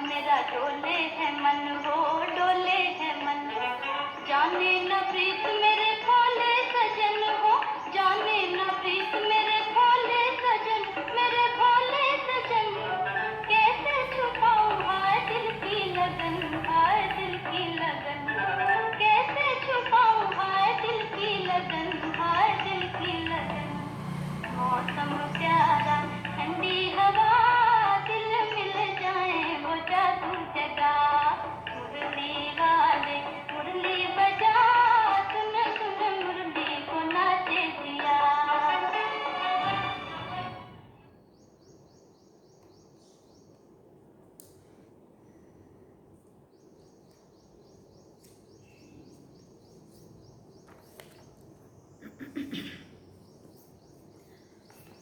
मेरा डोले है मन हो, डोले है मन। जाने न प्रीत मेरे भोले सजन हो, जाने न प्रीत मेरे भोले सजन, मेरे भोले सजन। कैसे छुपाऊं हाय दिल की लगन, हाय दिल की लगन। कैसे छुपाऊं हाय दिल की लगन, हाय दिल की लगन। मौसम प्यारा ठंडी हवा, दिल मिल जाए हो जादू जगा। मुरली वाले मुरली बजा, सुन सुन मुरली को नाचे दिया।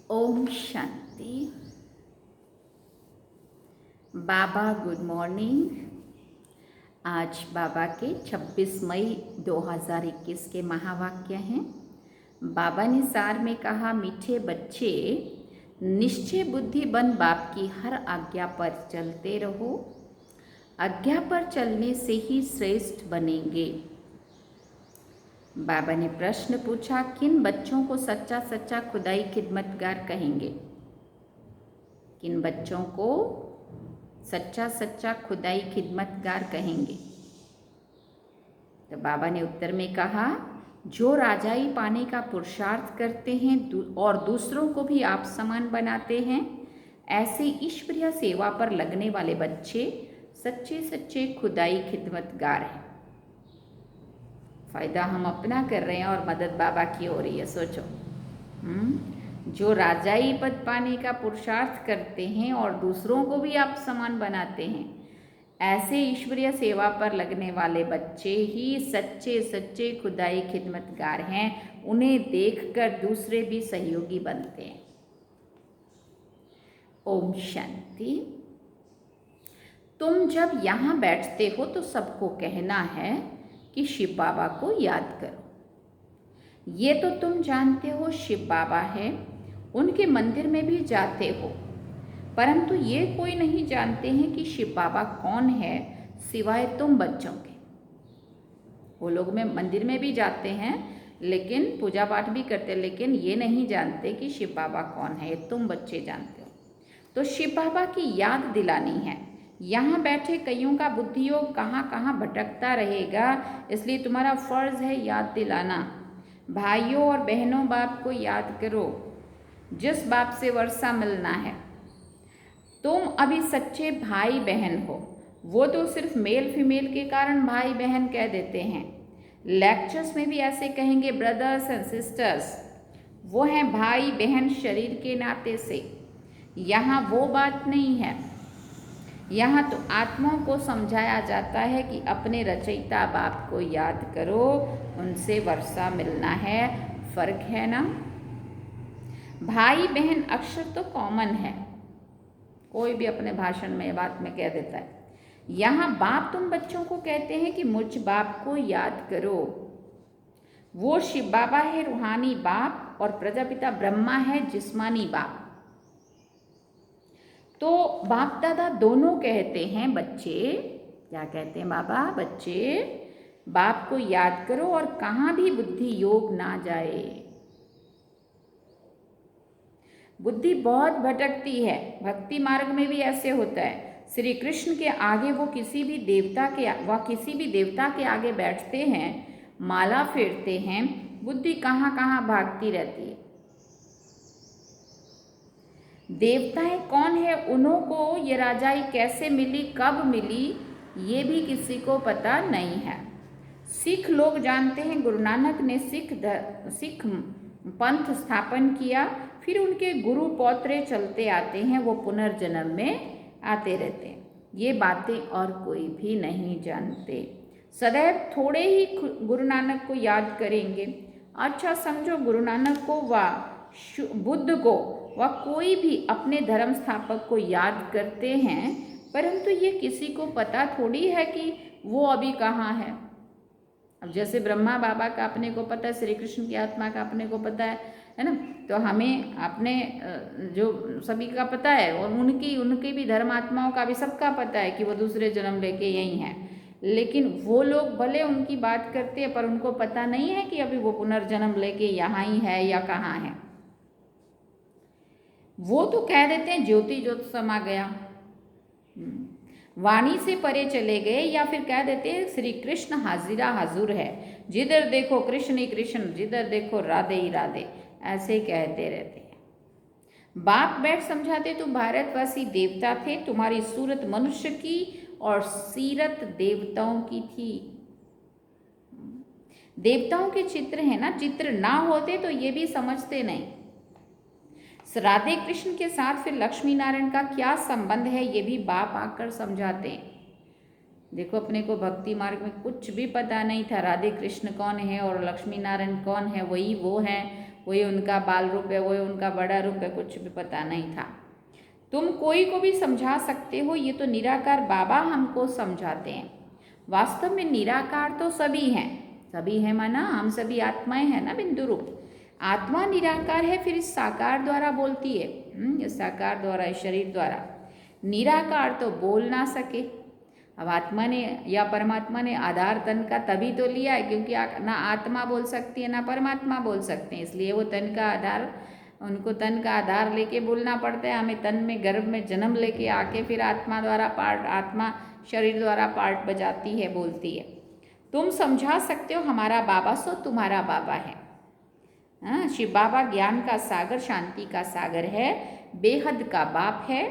ओम शांति। बाबा गुड मॉर्निंग। आज बाबा के 26 मई 2021 के महावाक्य हैं। बाबा ने सार में कहा, मीठे बच्चे, निश्चय बुद्धि बन बाप की हर आज्ञा पर चलते रहो। आज्ञा पर चलने से ही श्रेष्ठ बनेंगे। बाबा ने प्रश्न पूछा, किन बच्चों को सच्चा सच्चा खुदाई खिदमतगार कहेंगे? किन बच्चों को सच्चा सच्चा खुदाई खिदमतगार कहेंगे? तो बाबा ने उत्तर में कहा, जो राजाई पाने का पुरुषार्थ करते हैं और दूसरों को भी आप समान बनाते हैं, ऐसे ईश्वरीय सेवा पर लगने वाले बच्चे सच्चे सच्चे खुदाई खिदमतगार हैं। फ़ायदा हम अपना कर रहे हैं और मदद बाबा की हो रही है। सोचो, जो राजाई पद पाने का पुरुषार्थ करते हैं और दूसरों को भी आप समान बनाते हैं, ऐसे ईश्वरीय सेवा पर लगने वाले बच्चे ही सच्चे सच्चे खुदाई खिदमतगार हैं। उन्हें देखकर दूसरे भी सहयोगी बनते हैं। ओम शांति। तुम जब यहाँ बैठते हो तो सबको कहना है कि शिव बाबा को याद करो। ये तो तुम जानते हो शिव बाबा है, उनके मंदिर में भी जाते हो, परंतु ये कोई नहीं जानते हैं कि शिव बाबा कौन है सिवाय तुम बच्चों के। वो लोग में मंदिर में भी जाते हैं, लेकिन पूजा पाठ भी करते हैं, लेकिन ये नहीं जानते कि शिव बाबा कौन है। तुम बच्चे जानते हो। तो शिव बाबा की याद दिलानी है। यहाँ बैठे कईयों का बुद्धि योग कहाँ कहाँ भटकता रहेगा, इसलिए तुम्हारा फर्ज है याद दिलाना। भाइयों और बहनों, बाप को याद करो, जिस बाप से वर्षा मिलना है। तुम अभी सच्चे भाई बहन हो। वो तो सिर्फ मेल फीमेल के कारण भाई बहन कह देते हैं। लेक्चर्स में भी ऐसे कहेंगे ब्रदर्स एंड सिस्टर्स। वो हैं भाई बहन शरीर के नाते से। यहाँ वो बात नहीं है। यहाँ तो आत्माओं को समझाया जाता है कि अपने रचयिता बाप को याद करो, उनसे वर्षा मिलना है। फर्क है ना? भाई बहन अक्षर तो कॉमन है, कोई भी अपने भाषण में बात में कह देता है। यहाँ बाप तुम बच्चों को कहते हैं कि मुझ बाप को याद करो। वो शिव बाबा है रूहानी बाप, और प्रजापिता ब्रह्मा है जिस्मानी बाप। तो बाप दादा दोनों कहते हैं, बच्चे क्या कहते हैं बाबा? बच्चे बाप को याद करो और कहाँ भी बुद्धि योग ना जाए। बुद्धि बहुत भटकती है। भक्ति मार्ग में भी ऐसे होता है। श्री कृष्ण के आगे वो किसी भी देवता के आगे बैठते हैं, माला फेरते हैं, बुद्धि कहाँ कहाँ भागती रहती है। देवताएं कौन है, उन्हों को ये राजाई कैसे मिली, कब मिली, ये भी किसी को पता नहीं है। सिख लोग जानते हैं गुरु नानक ने सिख पंथ स्थापन किया, फिर उनके गुरु पौत्रे चलते आते हैं, वो पुनर्जन्म में आते रहते हैं। ये बातें और कोई भी नहीं जानते। सदैव थोड़े ही गुरु नानक को याद करेंगे। अच्छा समझो, गुरु नानक को व बुद्ध को व कोई भी अपने धर्म स्थापक को याद करते हैं, परंतु ये किसी को पता थोड़ी है कि वो अभी कहाँ है। अब जैसे ब्रह्मा बाबा का अपने को पता है, श्री कृष्ण की आत्मा का अपने को पता है, है ना। तो हमें अपने जो सभी का पता है और उनकी भी धर्मात्माओं का भी सबका पता है कि वो दूसरे जन्म लेके यही हैं, लेकिन वो लोग भले उनकी बात करते हैं पर उनको पता नहीं है कि अभी वो पुनर्जन्म लेके यहाँ ही है या कहाँ है। वो तो कह देते हैं ज्योति ज्योत समा गया, वाणी से परे चले गए, या फिर कह देते हैं श्री कृष्ण हाजिरा हाजुर है, जिधर देखो कृष्ण ही कृष्ण, जिधर देखो राधे ही राधे, ऐसे कहते रहते हैं। बाप बैठ समझाते तुम भारतवासी देवता थे, तुम्हारी सूरत मनुष्य की और सीरत देवताओं की थी। देवताओं के चित्र है ना, चित्र ना होते तो ये भी समझते नहीं। राधे कृष्ण के साथ फिर लक्ष्मी नारायण का क्या संबंध है, ये भी बाप आकर समझाते हैं। देखो अपने को भक्ति मार्ग में कुछ भी पता नहीं था, राधे कृष्ण कौन है और लक्ष्मी नारायण कौन है, वही वो है, वही उनका बाल रूप है, वही उनका बड़ा रूप है, कुछ भी पता नहीं था। तुम कोई को भी समझा सकते हो, ये तो निराकार बाबा हमको समझाते हैं। वास्तव में निराकार तो सभी हैं माना हम सभी आत्माएं हैं ना, बिंदु रूप आत्मा निराकार है, फिर इस साकार द्वारा बोलती है, इस साकार द्वारा, इस शरीर द्वारा। निराकार तो बोल ना सके। अब आत्मा ने या परमात्मा ने आधार तन का तभी तो लिया है क्योंकि ना आत्मा बोल सकती है ना परमात्मा बोल सकते हैं, इसलिए वो तन का आधार, उनको तन का आधार लेके बोलना पड़ता है। हमें तन में गर्भ में जन्म लेके आके फिर आत्मा द्वारा पार्ट, आत्मा शरीर द्वारा पार्ट बजाती है, बोलती है। तुम समझा सकते हो हमारा बाबा सो तुम्हारा बाबा है। हाँ, शिव बाबा ज्ञान का सागर, शांति का सागर है, बेहद का बाप है,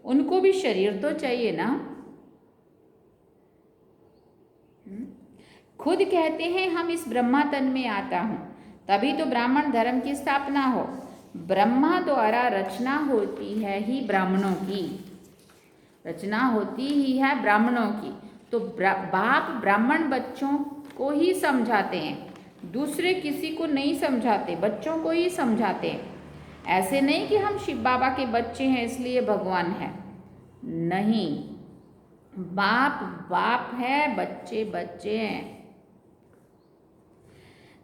उनको भी शरीर तो चाहिए ना। खुद कहते हैं हम इस ब्रह्मा तन में आता हूँ, तभी तो ब्राह्मण धर्म की स्थापना हो। ब्रह्मा द्वारा रचना होती है ही ब्राह्मणों की, रचना होती ही है ब्राह्मणों की। तो बाप ब्राह्मण बच्चों को ही समझाते हैं, दूसरे किसी को नहीं समझाते, बच्चों को ही समझाते हैं। ऐसे नहीं कि हम शिव बाबा के बच्चे हैं इसलिए भगवान है, नहीं, बाप बाप है, बच्चे बच्चे हैं।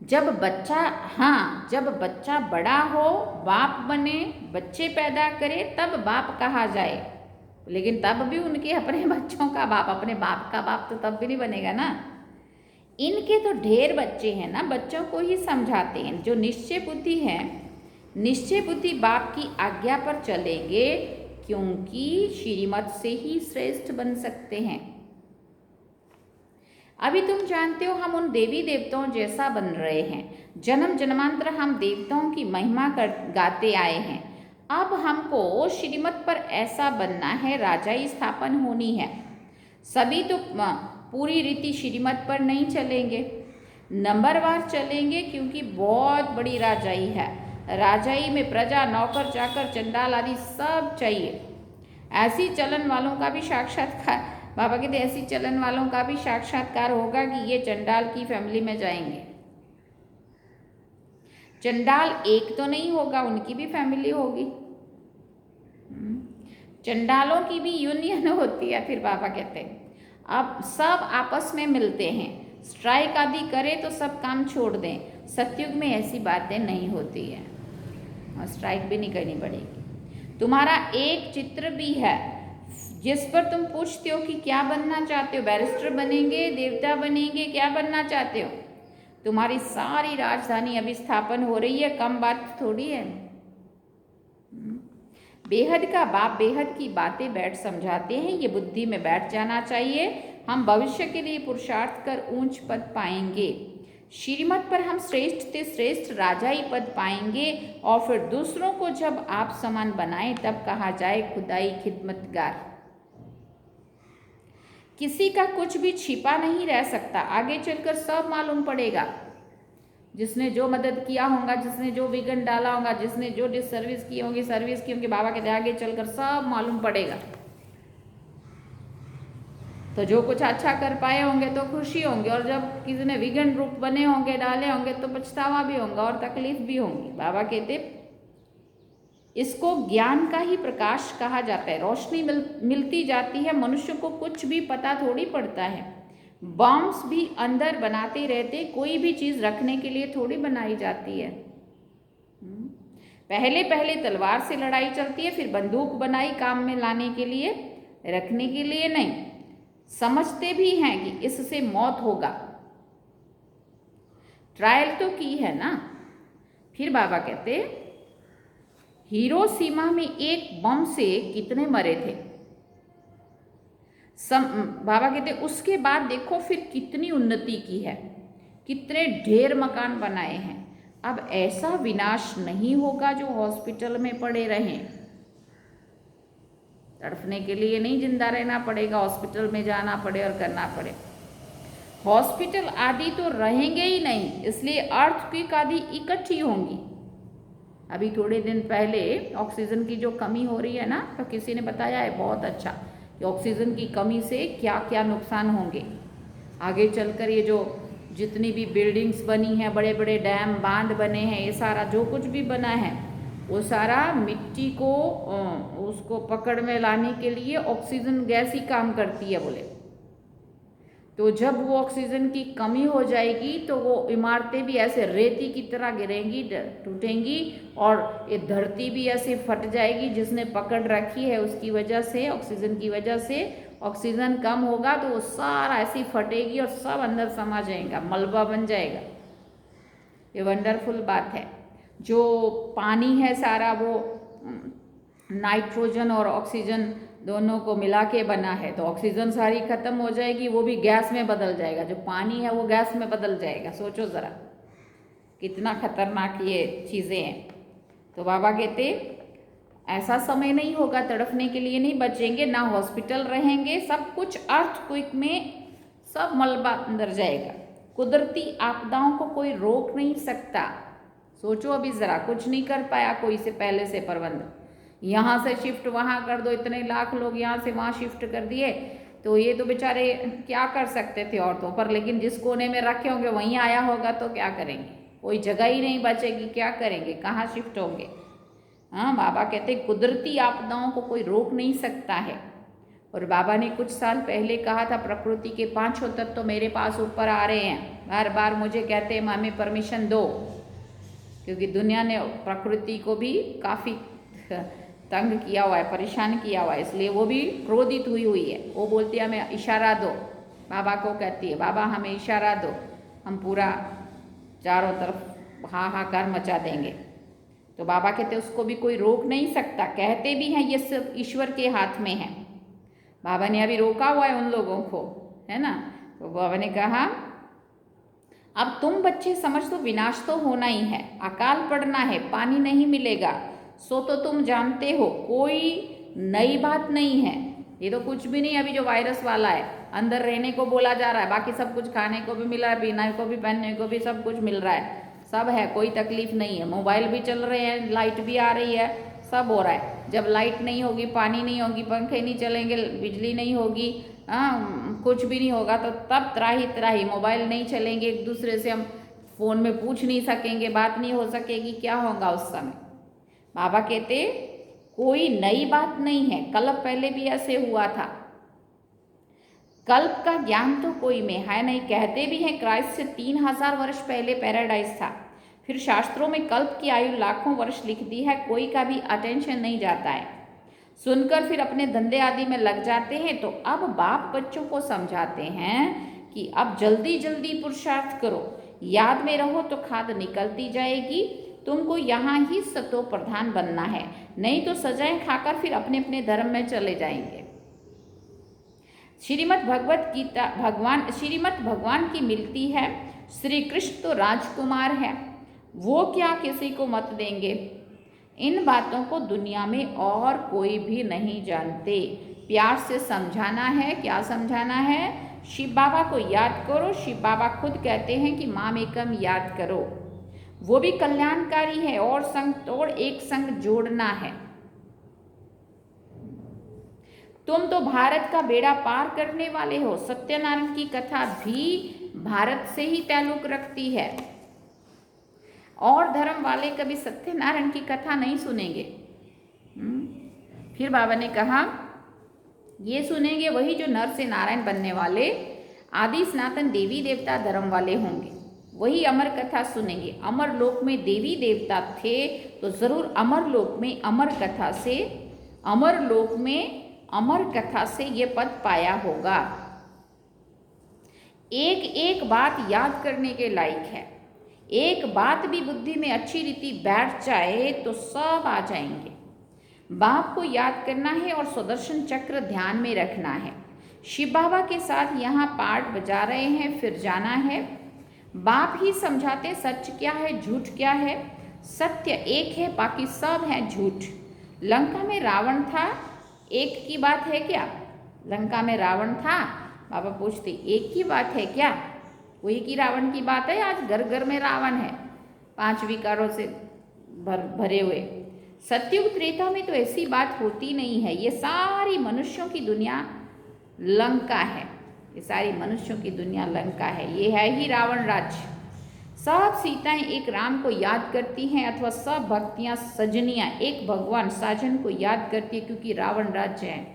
जब बच्चा बड़ा हो, बाप बने, बच्चे पैदा करे, तब बाप कहा जाए। लेकिन तब भी उनके अपने बच्चों का बाप, अपने बाप का बाप तो तब भी नहीं बनेगा ना। इनके तो ढेर बच्चे हैं ना, बच्चों को ही समझाते हैं। जो निश्चय बुद्धि है, निश्चय बुद्धि बाप की आज्ञा पर चलेंगे, क्योंकि श्रीमत से ही श्रेष्ठ बन सकते हैं। अभी तुम जानते हो हम उन देवी देवताओं जैसा बन रहे हैं। जन्म जन्मांतर हम देवताओं की महिमा गाते आए हैं। अब हमको श्रीमत पर ऐसा बनना है, राजाई स्थापन होनी है। सभी तो पूरी रीति श्रीमत पर नहीं चलेंगे, नंबरवार चलेंगे, क्योंकि बहुत बड़ी राजाई है। राजाई में प्रजा, नौकर चाकर, चंडाल आदि सब चाहिए। ऐसी चलन वालों का भी साक्षात्कार, बाबा कहते ऐसी चलन वालों का भी साक्षात्कार होगा कि ये चंडाल की फैमिली में जाएंगे। चंडाल एक तो नहीं होगा, उनकी भी फैमिली होगी। चंडालों की भी यूनियन होती है। फिर बाबा कहते हैं अब सब आपस में मिलते हैं, स्ट्राइक आदि करें तो सब काम छोड़ दें। सतयुग में ऐसी बातें नहीं होती है और स्ट्राइक भी नहीं करनी पड़ेगी। तुम्हारा एक चित्र भी है जिस पर तुम पूछते हो कि क्या बनना चाहते हो, बैरिस्टर बनेंगे, देवता बनेंगे, क्या बनना चाहते हो। तुम्हारी सारी राजधानी अभी स्थापन हो रही है, कम बात थोड़ी है। बेहद का बाप बेहद की बातें बैठ समझाते हैं, ये बुद्धि में बैठ जाना चाहिए। हम भविष्य के लिए पुरुषार्थ कर ऊंच पद पाएंगे। श्रीमत पर हम श्रेष्ठ से श्रेष्ठ राजाई पद पाएंगे, और फिर दूसरों को जब आप समान बनाएं तब कहा जाए खुदाई खिदमतगार। किसी का कुछ भी छिपा नहीं रह सकता, आगे चलकर सब मालूम पड़ेगा। जिसने जो मदद किया होगा, जिसने जो विघन डाला होगा, जिसने जो डिसर्विस की होगी, सर्विस की होगी, बाबा के आगे चलकर सब मालूम पड़ेगा। तो जो कुछ अच्छा कर पाए होंगे तो खुशी होंगे, और जब किसी ने विघन रूप बने होंगे, डाले होंगे, तो पछतावा भी होगा और तकलीफ भी होंगी। बाबा कहते इसको ज्ञान का ही प्रकाश कहा जाता है। रोशनी मिलती जाती है, मनुष्य को कुछ भी पता थोड़ी पड़ता है। बॉम्ब्स भी अंदर बनाते रहते, कोई भी चीज़ रखने के लिए थोड़ी बनाई जाती है। पहले पहले तलवार से लड़ाई चलती है, फिर बंदूक बनाई काम में लाने के लिए, रखने के लिए नहीं। समझते भी हैं कि इससे मौत होगा, ट्रायल तो की है ना। फिर बाबा कहते हिरोशिमा में एक बम से कितने मरे थे। बाबा कहते उसके बाद देखो फिर कितनी उन्नति की है, कितने ढेर मकान बनाए हैं। अब ऐसा विनाश नहीं होगा जो हॉस्पिटल में पड़े रहें। तड़पने के लिए नहीं जिंदा रहना पड़ेगा, हॉस्पिटल में जाना पड़े और करना पड़े। हॉस्पिटल आदि तो रहेंगे ही नहीं, इसलिए अर्थक्वेक आदि इकट्ठी होंगी। अभी थोड़े दिन पहले ऑक्सीजन की जो कमी हो रही है ना, तो किसी ने बताया है बहुत अच्छा कि ऑक्सीजन की कमी से क्या क्या नुकसान होंगे। आगे चलकर ये जो जितनी भी बिल्डिंग्स बनी हैं, बड़े बड़े डैम बांध बने हैं, ये सारा जो कुछ भी बना है वो सारा मिट्टी को उसको पकड़ में लाने के लिए ऑक्सीजन गैस ही काम करती है बोले। तो जब वो ऑक्सीजन की कमी हो जाएगी तो वो इमारतें भी ऐसे रेती की तरह गिरेंगी, टूटेंगी, और ये धरती भी ऐसे फट जाएगी जिसने पकड़ रखी है उसकी वजह से, ऑक्सीजन की वजह से। ऑक्सीजन कम होगा तो वो सारा ऐसी फटेगी और सब अंदर समा जाएगा, मलबा बन जाएगा। ये वंडरफुल बात है। जो पानी है सारा वो नाइट्रोजन और ऑक्सीजन दोनों को मिला के बना है, तो ऑक्सीजन सारी खत्म हो जाएगी, वो भी गैस में बदल जाएगा। जो पानी है वो गैस में बदल जाएगा। सोचो ज़रा कितना खतरनाक ये चीज़ें हैं। तो बाबा कहते ऐसा समय नहीं होगा, तड़पने के लिए नहीं बचेंगे, ना हॉस्पिटल रहेंगे, सब कुछ अर्थक्वेक में सब मलबा अंदर जाएगा। कुदरती आपदाओं को कोई रोक नहीं सकता। सोचो अभी ज़रा, कुछ नहीं कर पाया कोई से पहले से प्रबंध। यहाँ से शिफ्ट वहाँ कर दो, इतने लाख लोग यहाँ से वहाँ शिफ्ट कर दिए, तो ये तो बेचारे क्या कर सकते थे औरतों पर। लेकिन जिस कोने में रखे होंगे वहीं आया होगा तो क्या करेंगे, कोई जगह ही नहीं बचेगी, क्या करेंगे, कहाँ शिफ्ट होंगे। हाँ, बाबा कहते कुदरती आपदाओं को कोई रोक नहीं सकता है। और बाबा ने कुछ साल पहले कहा था प्रकृति के 5 तत्व तो मेरे पास ऊपर आ रहे हैं, बार बार मुझे कहते हैं हमें परमिशन दो, क्योंकि दुनिया ने प्रकृति को भी काफ़ी तंग किया हुआ है, परेशान किया हुआ है, इसलिए वो भी क्रोधित हुई है। वो बोलती है हमें इशारा दो, बाबा को कहती है बाबा हमें इशारा दो, हम पूरा चारों तरफ हाहाकार मचा देंगे। तो बाबा कहते उसको भी कोई रोक नहीं सकता। कहते भी हैं ये सब ईश्वर के हाथ में है। बाबा ने अभी रोका हुआ है उन लोगों को, है ना। तो बाबा ने कहा अब तुम बच्चे समझ तो विनाश तो होना ही है, अकाल पड़ना है, पानी नहीं मिलेगा, सो तो तुम जानते हो, कोई नई बात नहीं है। ये तो कुछ भी नहीं, अभी जो वायरस वाला है अंदर रहने को बोला जा रहा है, बाकी सब कुछ खाने को भी मिल रहा है, पीने को भी, पहनने को भी सब कुछ मिल रहा है, सब है, कोई तकलीफ नहीं है। मोबाइल भी चल रहे हैं, लाइट भी आ रही है, सब हो रहा है। जब लाइट नहीं होगी, पानी नहीं होगी, पंखे नहीं चलेंगे, बिजली नहीं होगी, कुछ भी नहीं होगा, तो तब त्राही त्राही, मोबाइल नहीं चलेंगे, एक दूसरे से हम फ़ोन में पूछ नहीं सकेंगे, बात नहीं हो सकेगी, क्या होगा उस समय। बाबा कहते कोई नई बात नहीं है, कल्प पहले भी ऐसे हुआ था। कल्प का ज्ञान तो कोई में है नहीं। कहते भी हैं क्राइस्ट से 3000 वर्ष पहले पैराडाइज था। फिर शास्त्रों में कल्प की आयु लाखों वर्ष लिख दी है, कोई का भी अटेंशन नहीं जाता है। सुनकर फिर अपने धंधे आदि में लग जाते हैं। तो अब बाप बच्चों को समझाते हैं कि अब जल्दी जल्दी पुरुषार्थ करो, याद में रहो तो खाद निकलती जाएगी, तुमको यहाँ ही सतो प्रधान बनना है, नहीं तो सजाएं खाकर फिर अपने अपने धर्म में चले जाएंगे। श्रीमद् भगवान की मिलती है। श्री कृष्ण तो राजकुमार है, वो क्या किसी को मत देंगे। इन बातों को दुनिया में और कोई भी नहीं जानते। प्यार से समझाना है। क्या समझाना है? शिव बाबा को याद करो। शिव बाबा खुद कहते हैं कि माम एकम याद करो, वो भी कल्याणकारी है। और संग तोड़ एक संग जोड़ना है। तुम तो भारत का बेड़ा पार करने वाले हो। सत्यनारायण की कथा भी भारत से ही ताल्लुक रखती है। और धर्म वाले कभी सत्यनारायण की कथा नहीं सुनेंगे। फिर बाबा ने कहा ये सुनेंगे वही जो नर से नारायण बनने वाले आदि सनातन देवी देवता धर्म वाले होंगे। वही अमर कथा सुनेंगे। अमर लोक में देवी देवता थे तो ज़रूर अमर लोक में अमर कथा से, अमर लोक में अमर कथा से ये पद पाया होगा। एक एक बात याद करने के लायक है। एक बात भी बुद्धि में अच्छी रीति बैठ जाए तो सब आ जाएंगे। बाप को याद करना है और सुदर्शन चक्र ध्यान में रखना है। शिव बाबा के साथ यहाँ पाठ बजा रहे हैं, फिर जाना है। बाप ही समझाते सच क्या है, झूठ क्या है। सत्य एक है, बाकी सब है झूठ। लंका में रावण था, एक की बात है क्या? लंका में रावण था, बाबा पूछते एक की बात है क्या? कोई की रावण की बात है? आज घर घर में रावण है, 5 विकारों से भरे हुए। सत्युग त्रेता में तो ऐसी बात होती नहीं है। ये सारी मनुष्यों की दुनिया लंका है, ये सारी मनुष्यों की दुनिया लंका है। ये है ही रावण राज्य। सब सीताएं एक राम को याद करती हैं, अथवा सब भक्तियां सजनियां एक भगवान साजन को याद करती है, क्योंकि रावण राज्य है।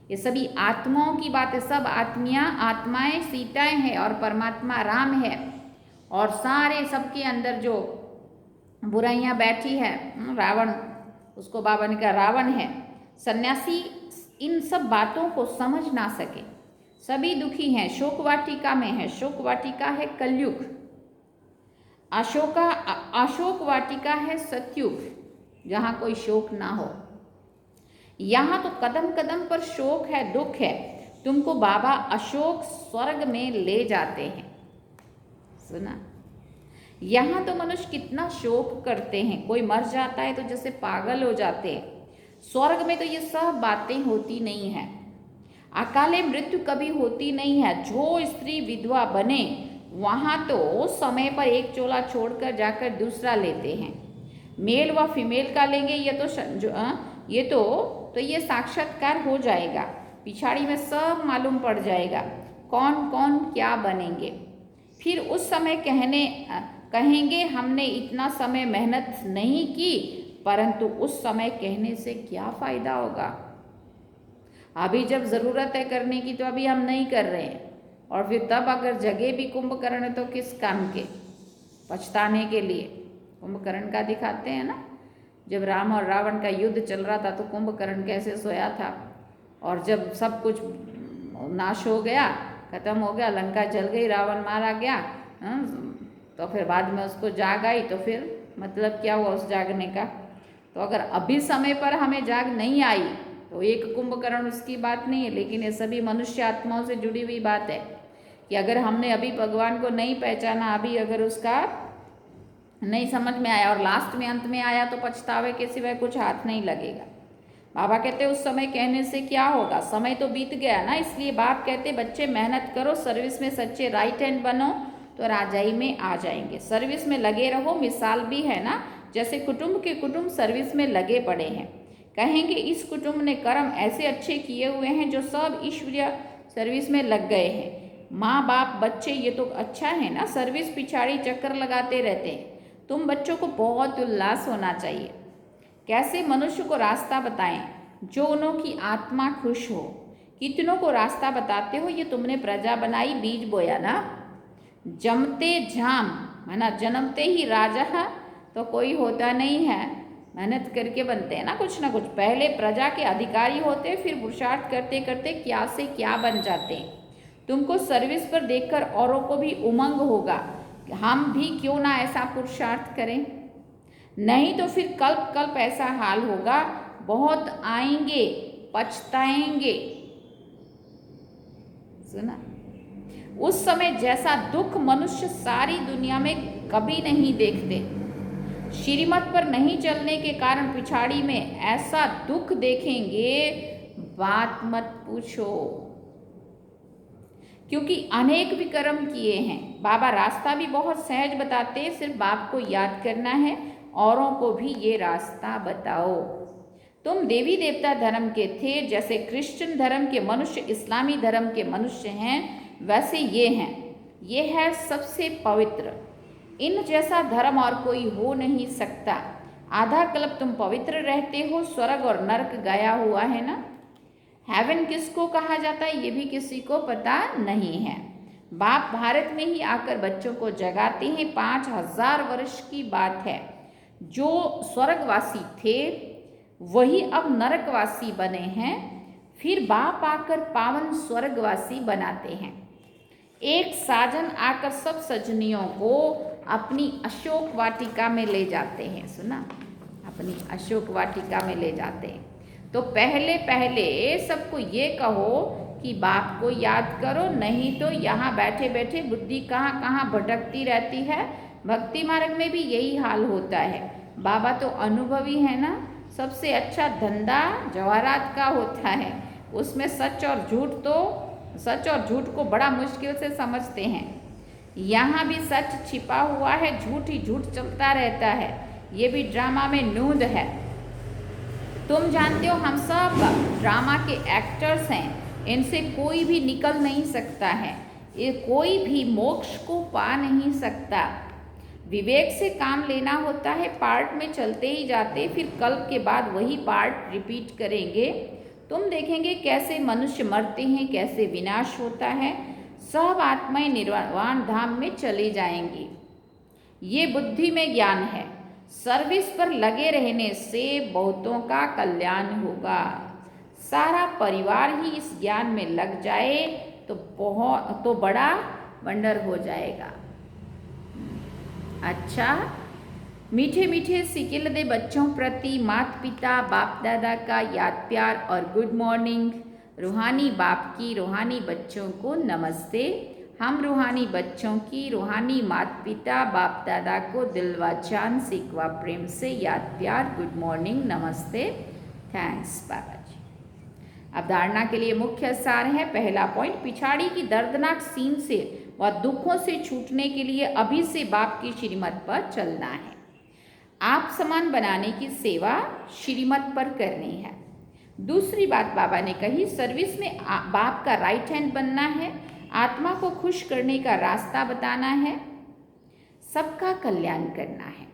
ये सभी आत्माओं की बात है। सब आत्माएं सीताएं हैं और परमात्मा राम है। और सारे सबके अंदर जो बुराइयां बैठी है, रावण, उसको बाबा ने कहा रावण है। सन्यासी इन सब बातों को समझ ना सके, सभी दुखी हैं, शोक वाटिका में है। शोक वाटिका है कलयुग, अशोक वाटिका है सतयुग, जहाँ कोई शोक ना हो। यहाँ तो कदम कदम पर शोक है, दुख है। तुमको बाबा अशोक स्वर्ग में ले जाते हैं। सुना? यहाँ तो मनुष्य कितना शोक करते हैं, कोई मर जाता है तो जैसे पागल हो जाते हैं। स्वर्ग में तो ये सब बातें होती नहीं है। अकाले मृत्यु कभी होती नहीं है। जो स्त्री विधवा बने वहाँ तो समय पर एक चोला छोड़कर जाकर दूसरा लेते हैं। मेल व फीमेल का लेंगे ये साक्षात्कार हो जाएगा। पिछाड़ी में सब मालूम पड़ जाएगा कौन कौन क्या बनेंगे। फिर उस समय कहेंगे हमने इतना समय मेहनत नहीं की, परंतु उस समय कहने से क्या फ़ायदा होगा। अभी जब ज़रूरत है करने की तो अभी हम नहीं कर रहे हैं, और फिर तब अगर जगह भी कुंभकर्ण तो किस काम के, पछताने के लिए। कुंभकर्ण का दिखाते हैं ना, जब राम और रावण का युद्ध चल रहा था तो कुंभकर्ण कैसे सोया था, और जब सब कुछ नाश हो गया, खत्म हो गया, लंका जल गई, रावण मारा गया, तो फिर बाद में उसको जाग आई, तो फिर मतलब क्या हुआ उस जागने का। तो अगर अभी समय पर हमें जाग नहीं आई तो एक कुंभकर्ण उसकी बात नहीं है, लेकिन ये सभी मनुष्य आत्माओं से जुड़ी हुई बात है कि अगर हमने अभी भगवान को नहीं पहचाना, अभी अगर उसका नहीं समझ में आया और लास्ट में अंत में आया, तो पछतावे के सिवाय कुछ हाथ नहीं लगेगा। बाबा कहते उस समय कहने से क्या होगा, समय तो बीत गया ना। इसलिए बाप कहते बच्चे मेहनत करो, सर्विस में सच्चे राइट हैंड बनो तो राजाई में आ जाएंगे। सर्विस में लगे रहो। मिसाल भी है ना, जैसे कुटुंब के कुटुंब सर्विस में लगे पड़े हैं। कहेंगे इस कुटुंब ने कर्म ऐसे अच्छे किए हुए हैं जो सब ईश्वरीय सर्विस में लग गए हैं। माँ बाप बच्चे ये तो अच्छा है ना, सर्विस पिछाड़ी चक्कर लगाते रहते हैं। तुम बच्चों को बहुत उल्लास होना चाहिए। कैसे मनुष्य को रास्ता बताएं जो उनकी आत्मा खुश हो। कितनों को रास्ता बताते हो, ये तुमने प्रजा बनाई, बीज बोया ना। जमते झाम है ना, जन्मते ही राजा तो कोई होता नहीं है, मेहनत करके बनते हैं ना कुछ। पहले प्रजा के अधिकारी होते, फिर पुरुषार्थ करते करते क्या से क्या बन जाते हैं। तुमको सर्विस पर देखकर औरों को भी उमंग होगा, हम भी क्यों ना ऐसा पुरुषार्थ करें। नहीं तो फिर कल्प कल्प ऐसा हाल होगा, बहुत आएंगे पछताएंगे। सुना? उस समय जैसा दुख मनुष्य सारी दुनिया में कभी नहीं देखते। श्रीमत पर नहीं चलने के कारण पिछाड़ी में ऐसा दुख देखेंगे, बात मत पूछो। क्योंकि अनेक विक्रम किए हैं। बाबा रास्ता भी बहुत सहज बताते हैं, सिर्फ बाप को याद करना है, औरों को भी ये रास्ता बताओ। तुम देवी देवता धर्म के थे, जैसे क्रिश्चियन धर्म के मनुष्य इस्लामी धर्म के मनुष्य हैं, वैसे ये हैं। ये है सबसे पवित्र। इन जैसा धर्म और कोई हो नहीं सकता। आधा कल्प तुम पवित्र रहते हो, स्वर्ग और नरक गया हुआ है ना। हेवन किसको कहा जाता है ये भी किसी को पता नहीं है। बाप भारत में ही आकर बच्चों को जगाते हैं। 5000 वर्ष की बात है। जो स्वर्गवासी थे वही अब नरकवासी बने हैं। फिर बाप आकर पावन स्वर्गवासी बनाते हैं। एक साजन आकर सब सजनियों को अपनी अशोक वाटिका में ले जाते हैं। सुना, अपनी अशोक वाटिका में ले जाते हैं। तो पहले पहले सबको ये कहो कि बाप को याद करो, नहीं तो यहाँ बैठे बैठे बुद्धि कहाँ कहाँ भटकती रहती है। भक्ति मार्ग में भी यही हाल होता है। बाबा तो अनुभवी है ना। सबसे अच्छा धंधा जवाहरात का होता है। उसमें सच और झूठ को बड़ा मुश्किल से समझते हैं। यहाँ भी सच छिपा हुआ है, झूठ ही झूठ चलता रहता है। ये भी ड्रामा में नूंद है। तुम जानते हो हम सब ड्रामा के एक्टर्स हैं। इनसे कोई भी निकल नहीं सकता है। ये कोई भी मोक्ष को पा नहीं सकता। विवेक से काम लेना होता है। पार्ट में चलते ही जाते, फिर कल्प के बाद वही पार्ट रिपीट करेंगे। तुम देखेंगे कैसे मनुष्य मरते हैं, कैसे विनाश होता है। सब आत्माएं निर्वाण धाम में चली जाएंगी। ये बुद्धि में ज्ञान है। सर्विस पर लगे रहने से बहुतों का कल्याण होगा। सारा परिवार ही इस ज्ञान में लग जाए तो बड़ा वंडर हो जाएगा। अच्छा, मीठे मीठे सिकिल दे बच्चों प्रति माता पिता बाप दादा का याद प्यार और गुड मॉर्निंग। रूहानी बाप की रूहानी बच्चों को नमस्ते। हम रूहानी बच्चों की रूहानी माता पिता बाप दादा को दिलवा जान सिकवा प्रेम से याद प्यार गुड मॉर्निंग नमस्ते। थैंक्स बाबा जी। अब धारणा के लिए मुख्य सार है। पहला पॉइंट, पिछाड़ी की दर्दनाक सीन से व दुखों से छूटने के लिए अभी से बाप की श्रीमत पर चलना है। आप समान बनाने की सेवा श्रीमत पर करनी है। दूसरी बात बाबा ने कही, सर्विस में बाप का राइट हैंड बनना है। आत्मा को खुश करने का रास्ता बताना है। सबका कल्याण करना है।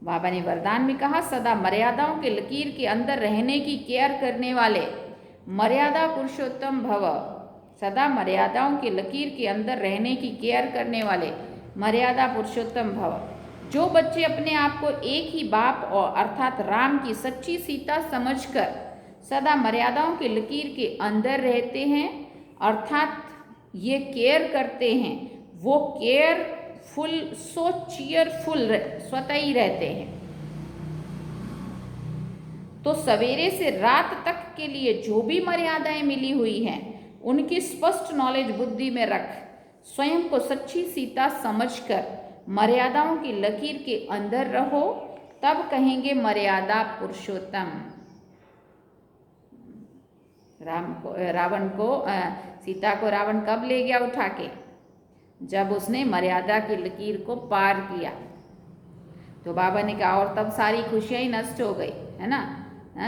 बाबा ने वरदान में कहा, सदा मर्यादाओं के लकीर के अंदर रहने की केयर करने वाले मर्यादा पुरुषोत्तम भव। सदा मर्यादाओं के लकीर के अंदर रहने की केयर करने वाले मर्यादा पुरुषोत्तम भव। जो बच्चे अपने आप को एक ही बाप और अर्थात राम की सच्ची सीता समझकर सदा मर्यादाओं के लकीर के अंदर रहते हैं, अर्थात ये केयर करते हैं, वो केयरफुल सो चीयरफुल स्वतः ही रहते हैं। तो सवेरे से रात तक के लिए जो भी मर्यादाएं मिली हुई हैं, उनकी स्पष्ट नॉलेज बुद्धि में रख स्वयं को सच्ची सीता समझकर मर्यादाओं की लकीर के अंदर रहो, तब कहेंगे मर्यादा पुरुषोत्तम। सीता को रावण कब ले गया उठा के? जब उसने मर्यादा की लकीर को पार किया। तो बाबा ने कहा और तब सारी खुशियां ही नष्ट हो गई, है ना।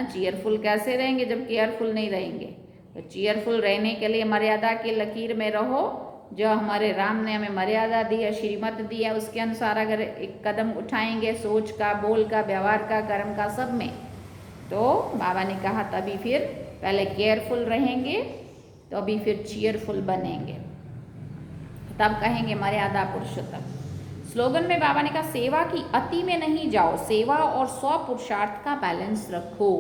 चीयरफुल कैसे रहेंगे जब केयरफुल नहीं रहेंगे? तो चीयरफुल रहने के लिए मर्यादा की लकीर में रहो। जो हमारे राम ने हमें मर्यादा दी है, श्रीमत दी है, उसके अनुसार अगर एक कदम उठाएंगे सोच का, बोल का, व्यवहार का, कर्म का, सब में, तो बाबा ने कहा तभी फिर पहले केयरफुल रहेंगे तो अभी फिर चीयरफुल बनेंगे, तब कहेंगे मर्यादा पुरुषोत्तम। स्लोगन में बाबा ने कहा, सेवा की अति में नहीं जाओ, सेवा और स्व पुरुषार्थ का बैलेंस रखो।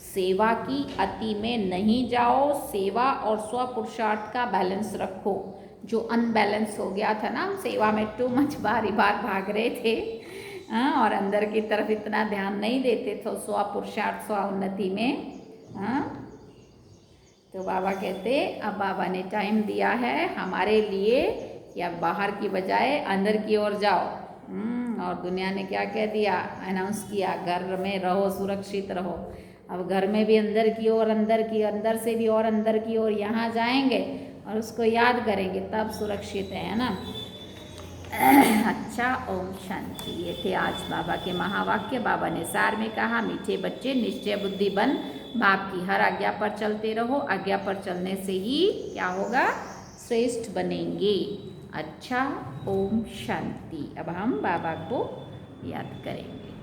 सेवा की अति में नहीं जाओ, सेवा और स्व पुरुषार्थ का बैलेंस रखो। जो अनबैलेंस हो गया था ना, हम सेवा में टू मच बारी बार भाग रहे थे, और अंदर की तरफ इतना ध्यान नहीं देते थे स्व पुरुषार्थ स्व उन्नति में। तो बाबा कहते अब बाबा ने टाइम दिया है हमारे लिए कि अब बाहर की बजाय अंदर की ओर जाओ। और दुनिया ने क्या कह दिया, अनाउंस किया, घर में रहो, सुरक्षित रहो। अब घर में भी अंदर की ओर, अंदर से भी और अंदर की ओर यहाँ जाएंगे और उसको याद करेंगे, तब सुरक्षित है ना। अच्छा, ओम शांति। ये थे आज बाबा के महावाक्य। बाबा ने सार में कहा, मीठे बच्चे निश्चय बुद्धि बन, बाप की हर आज्ञा पर चलते रहो। आज्ञा पर चलने से ही क्या होगा, श्रेष्ठ बनेंगे। अच्छा, ओम शांति। अब हम बाबा को याद करेंगे।